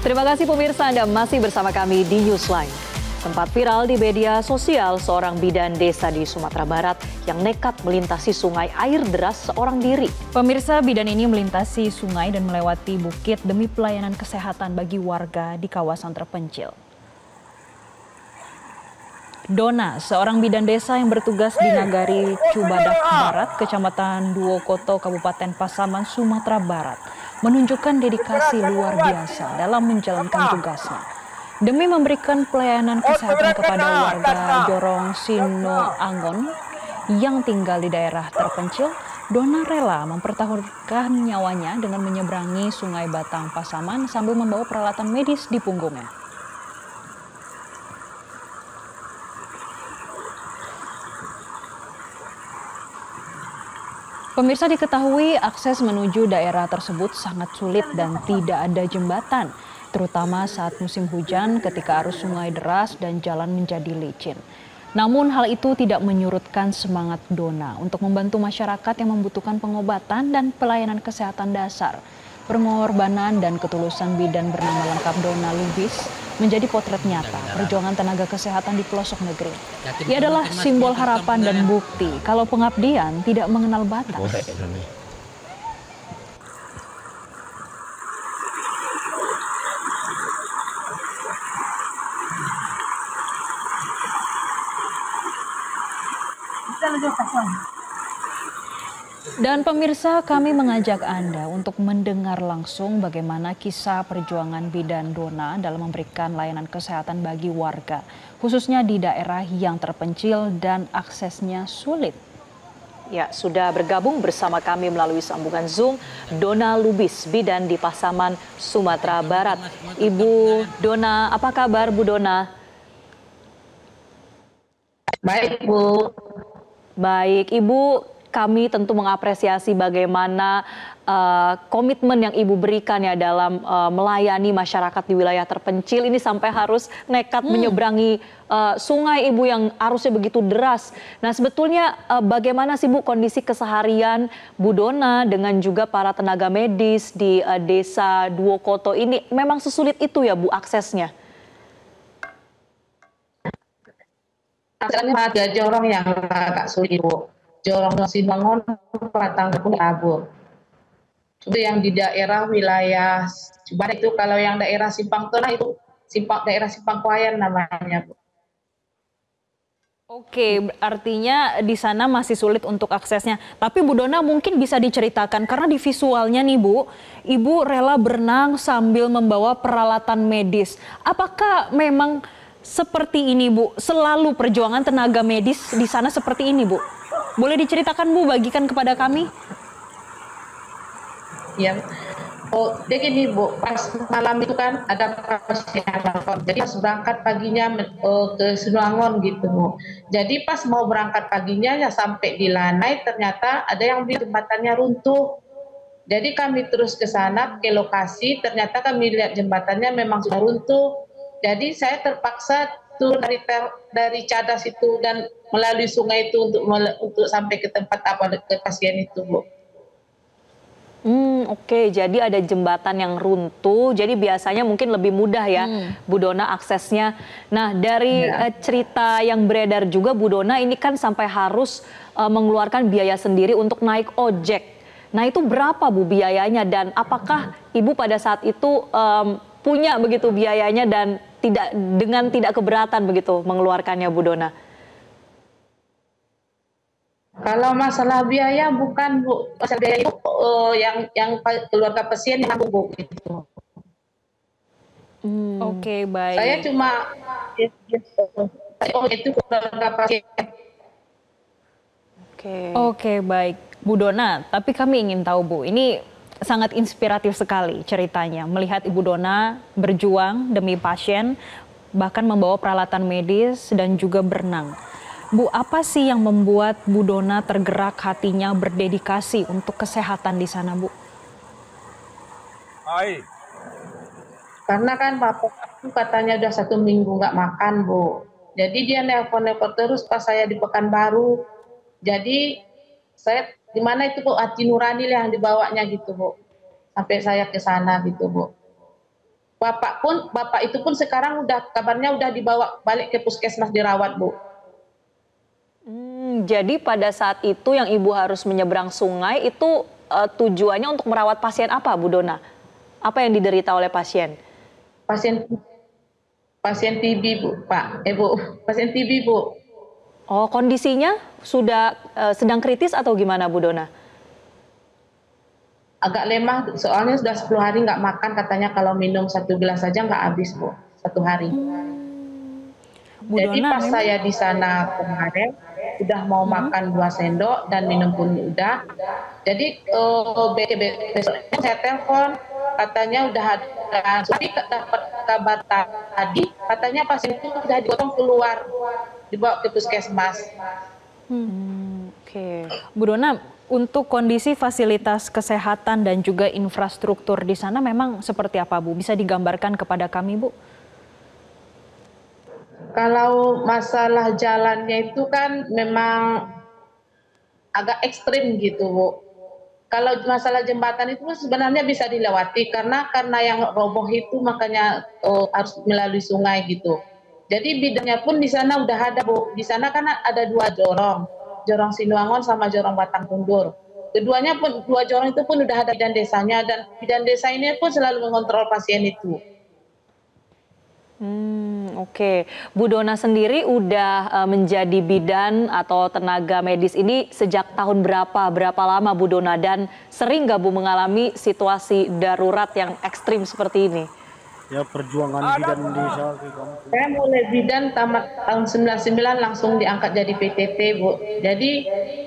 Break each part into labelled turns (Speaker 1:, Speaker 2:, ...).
Speaker 1: Terima kasih pemirsa, Anda masih bersama kami di Newsline. Sempat viral di media sosial seorang bidan desa di Sumatera Barat yang nekat melintasi sungai air deras seorang diri.
Speaker 2: Pemirsa, bidan ini melintasi sungai dan melewati bukit demi pelayanan kesehatan bagi warga di kawasan terpencil. Dona, seorang bidan desa yang bertugas di Nagari Cubadak Barat, Kecamatan Duokoto, Kabupaten Pasaman, Sumatera Barat, menunjukkan dedikasi luar biasa dalam menjalankan tugasnya. Demi memberikan pelayanan kesehatan kepada warga Jorong Sino Angon yang tinggal di daerah terpencil, Dona rela mempertaruhkan nyawanya dengan menyeberangi Sungai Batang Pasaman sambil membawa peralatan medis di punggungnya. Pemirsa, diketahui akses menuju daerah tersebut sangat sulit dan tidak ada jembatan, terutama saat musim hujan ketika arus sungai deras dan jalan menjadi licin. Namun hal itu tidak menyurutkan semangat Dona untuk membantu masyarakat yang membutuhkan pengobatan dan pelayanan kesehatan dasar. Pengorbanan dan ketulusan bidan bernama lengkap Dona Lubis menjadi potret nyata perjuangan tenaga kesehatan di pelosok negeri. Ia adalah simbol harapan dan bukti kalau pengabdian tidak mengenal batas. Dan pemirsa, kami mengajak Anda untuk mendengar langsung bagaimana kisah perjuangan bidan Dona dalam memberikan layanan kesehatan bagi warga, khususnya di daerah yang terpencil dan aksesnya sulit.
Speaker 1: Ya, sudah bergabung bersama kami melalui sambungan Zoom, Dona Lubis, bidan di Pasaman, Sumatera Barat. Ibu Dona, apa kabar Bu Dona?
Speaker 3: Baik, Bu.
Speaker 1: Baik, Ibu. Kami tentu mengapresiasi bagaimana komitmen yang Ibu berikan ya dalam melayani masyarakat di wilayah terpencil ini sampai harus nekat menyeberangi sungai Ibu yang arusnya begitu deras. Nah, sebetulnya bagaimana sih Bu kondisi keseharian Bu Dona dengan juga para tenaga medis di desa Duokoto ini? Memang sesulit itu ya Bu aksesnya?
Speaker 3: Aksesnya ada jorong yang agak sulit, Bu. Jorong Sinongon, Patang Kabur. Itu yang di daerah wilayah Cubadak itu, kalau yang daerah Simpang Tona itu daerah Simpang Kuayan namanya, Bu.
Speaker 2: Oke, artinya di sana masih sulit untuk aksesnya. Tapi Bu Dona mungkin bisa diceritakan, karena di visualnya nih Bu, Ibu rela berenang sambil membawa peralatan medis. Apakah memang seperti ini Bu, selalu perjuangan tenaga medis di sana seperti ini Bu? Boleh diceritakan Bu, bagikan kepada kami?
Speaker 3: Ya, oh, jadi gini Bu, pas malam itu kan ada pasien, jadi pas berangkat paginya ke Sinuangon gitu Bu. Jadi pas mau berangkat paginya ya sampai di Lanai ternyata ada yang di jembatannya runtuh. Jadi kami terus ke sana ke lokasi, ternyata kami lihat jembatannya memang sudah runtuh. Jadi saya terpaksa turun dari cadas itu dan melalui sungai itu untuk sampai ke tempat ke pasien itu, Bu.
Speaker 1: Oke, jadi ada jembatan yang runtuh, jadi biasanya mungkin lebih mudah ya Bu Dona aksesnya. Nah, dari cerita yang beredar juga Bu Dona ini kan sampai harus mengeluarkan biaya sendiri untuk naik ojek. Nah, itu berapa Bu biayanya dan apakah Ibu pada saat itu punya begitu biayanya dan tidak keberatan begitu mengeluarkannya Bu Dona?
Speaker 3: Kalau masalah biaya bukan Bu, masalah biaya itu yang keluarga pasien yang nanggung Bu gitu.
Speaker 2: Oke, baik.
Speaker 3: Saya cuma itu keluarga pasien.
Speaker 2: Oke, baik Bu Dona, tapi kami ingin tahu Bu, ini sangat inspiratif sekali ceritanya. Melihat Ibu Dona berjuang demi pasien, bahkan membawa peralatan medis dan juga berenang. Bu, apa sih yang membuat Bu Dona tergerak hatinya berdedikasi untuk kesehatan di sana, Bu?
Speaker 3: Karena kan bapak katanya udah 1 minggu nggak makan, Bu. Jadi dia nelpon terus pas saya di Pekanbaru. Jadi saya di mana itu Bu, hati nurani yang dibawanya gitu Bu. Sampai saya ke sana gitu Bu. Bapak itu pun sekarang udah kabarnya udah dibawa balik ke puskesmas dirawat, Bu.
Speaker 1: Jadi pada saat itu yang Ibu harus menyeberang sungai itu tujuannya untuk merawat pasien apa, Bu Dona? Apa yang diderita oleh pasien?
Speaker 3: Pasien pasien TB, Bu, Pak. Bu, pasien TB, Bu.
Speaker 1: Oh, kondisinya sudah sedang kritis atau gimana, Bu Dona?
Speaker 3: Agak lemah, soalnya sudah 10 hari nggak makan, katanya kalau minum 1 gelas saja nggak habis, Bu, 1 hari.
Speaker 2: Bu
Speaker 3: Jadi
Speaker 2: Dona,
Speaker 3: pas
Speaker 2: memang
Speaker 3: saya di sana kemarin, udah mau makan 2 sendok dan minum pun udah. Jadi besoknya saya telepon, katanya udah ada, tapi dapat kabar tadi, katanya pasien itu sudah digotong keluar, dibawa ke puskesmas.
Speaker 1: Oke.
Speaker 2: Bu Dona, untuk kondisi fasilitas kesehatan dan juga infrastruktur di sana memang seperti apa, Bu? Bisa digambarkan kepada kami, Bu?
Speaker 3: Kalau masalah jalannya itu kan memang agak ekstrim gitu, Bu. Kalau masalah jembatan itu sebenarnya bisa dilewati karena yang roboh itu makanya harus melalui sungai gitu. Jadi bidangnya pun di sana udah ada, Bu. Di sana kan ada 2 jorong, jorong Sinuangon sama jorong Batang Tundur. Keduanya pun 2 jorong itu pun udah ada bidan desanya dan bidan desa ini pun selalu mengontrol pasien itu.
Speaker 1: Oke. Bu Dona sendiri udah menjadi bidan atau tenaga medis ini sejak tahun berapa? Berapa lama, Bu Dona? Dan sering nggak, Bu, mengalami situasi darurat yang ekstrim seperti ini?
Speaker 4: Ya, perjuangan bidan Indonesia di kampung.
Speaker 3: Saya mulai bidan tamat tahun 99 langsung diangkat jadi PTT, Bu. Jadi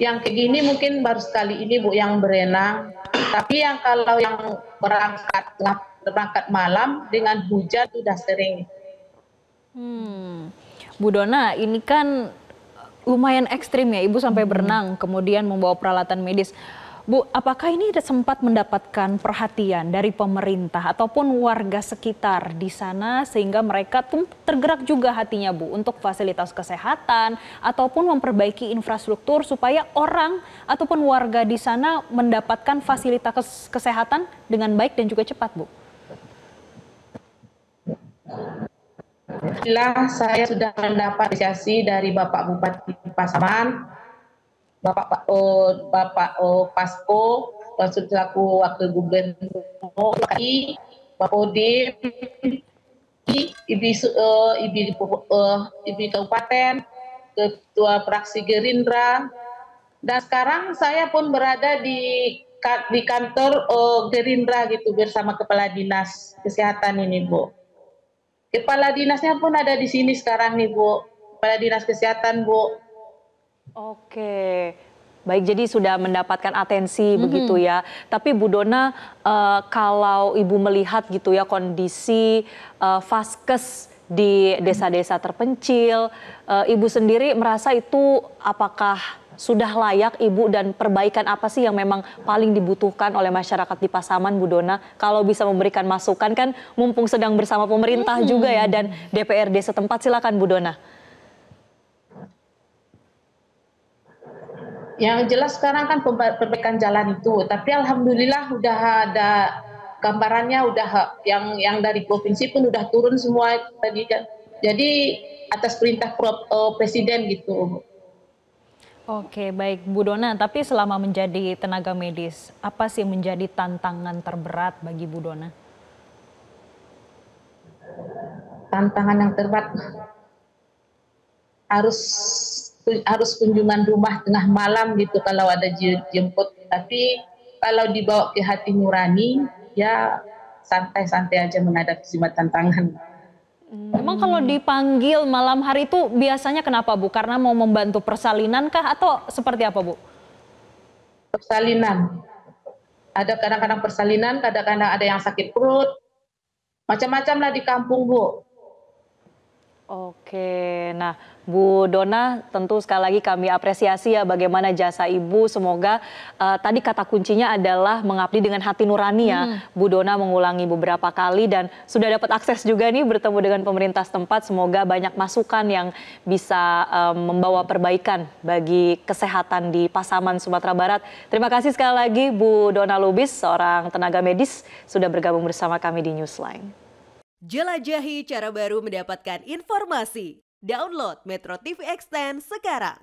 Speaker 3: yang kayak gini mungkin baru sekali ini, Bu, yang berenang. Tapi yang kalau yang berangkat malam dengan hujan sudah sering.
Speaker 2: Bu Dona, ini kan lumayan ekstrim ya, Ibu sampai berenang, kemudian membawa peralatan medis. Bu, apakah ini sempat mendapatkan perhatian dari pemerintah ataupun warga sekitar di sana sehingga mereka tuh tergerak juga hatinya, Bu, untuk fasilitas kesehatan ataupun memperbaiki infrastruktur supaya orang ataupun warga di sana mendapatkan fasilitas kesehatan dengan baik dan juga cepat, Bu?
Speaker 3: Alhamdulillah saya sudah mendapat apresiasi dari Bapak Bupati Pasaman, Bapak Pasko, selaku Wakil Gubernur DKI, Pak Kodim, Ibu Kabupaten, Ketua Fraksi Gerindra, dan sekarang saya pun berada di kantor Gerindra gitu bersama Kepala Dinas Kesehatan ini, Bu. Kepala dinasnya pun ada di sini sekarang nih, Bu. Kepala Dinas Kesehatan, Bu.
Speaker 1: Oke. Baik, jadi sudah mendapatkan atensi begitu ya. Tapi Bu Dona, kalau Ibu melihat gitu ya kondisi vaskes di desa-desa terpencil, Ibu sendiri merasa itu apakah sudah layak, Ibu, dan perbaikan apa sih yang memang paling dibutuhkan oleh masyarakat di Pasaman, Bu Dona? Kalau bisa memberikan masukan kan mumpung sedang bersama pemerintah juga ya dan DPRD setempat, silakan Bu Dona.
Speaker 3: Yang jelas sekarang kan perbaikan jalan itu, tapi alhamdulillah udah ada gambarannya, udah yang dari provinsi pun udah turun semua tadi kan. Jadi atas perintah Presiden gitu.
Speaker 2: Oke, baik Bu Dona, tapi selama menjadi tenaga medis, apa sih menjadi tantangan terberat bagi Bu Dona?
Speaker 3: Tantangan yang terberat harus kunjungan rumah tengah malam gitu kalau ada jemput, tapi kalau dibawa ke hati nurani ya santai-santai aja menghadapi semua tantangan.
Speaker 2: Memang kalau dipanggil malam hari itu biasanya kenapa, Bu? Karena mau membantu persalinan kah atau seperti apa, Bu?
Speaker 3: Persalinan, ada kadang-kadang persalinan, kadang-kadang ada yang sakit perut, macam-macam lah di kampung, Bu.
Speaker 1: Oke, nah Bu Dona tentu sekali lagi kami apresiasi ya bagaimana jasa Ibu. Semoga tadi kata kuncinya adalah mengabdi dengan hati nurani ya. Bu Dona mengulangi beberapa kali dan sudah dapat akses juga nih bertemu dengan pemerintah setempat. Semoga banyak masukan yang bisa membawa perbaikan bagi kesehatan di Pasaman, Sumatera Barat. Terima kasih sekali lagi Bu Dona Lubis, seorang tenaga medis, sudah bergabung bersama kami di Newsline.
Speaker 5: Jelajahi cara baru mendapatkan informasi. Download Metro TV Extend sekarang.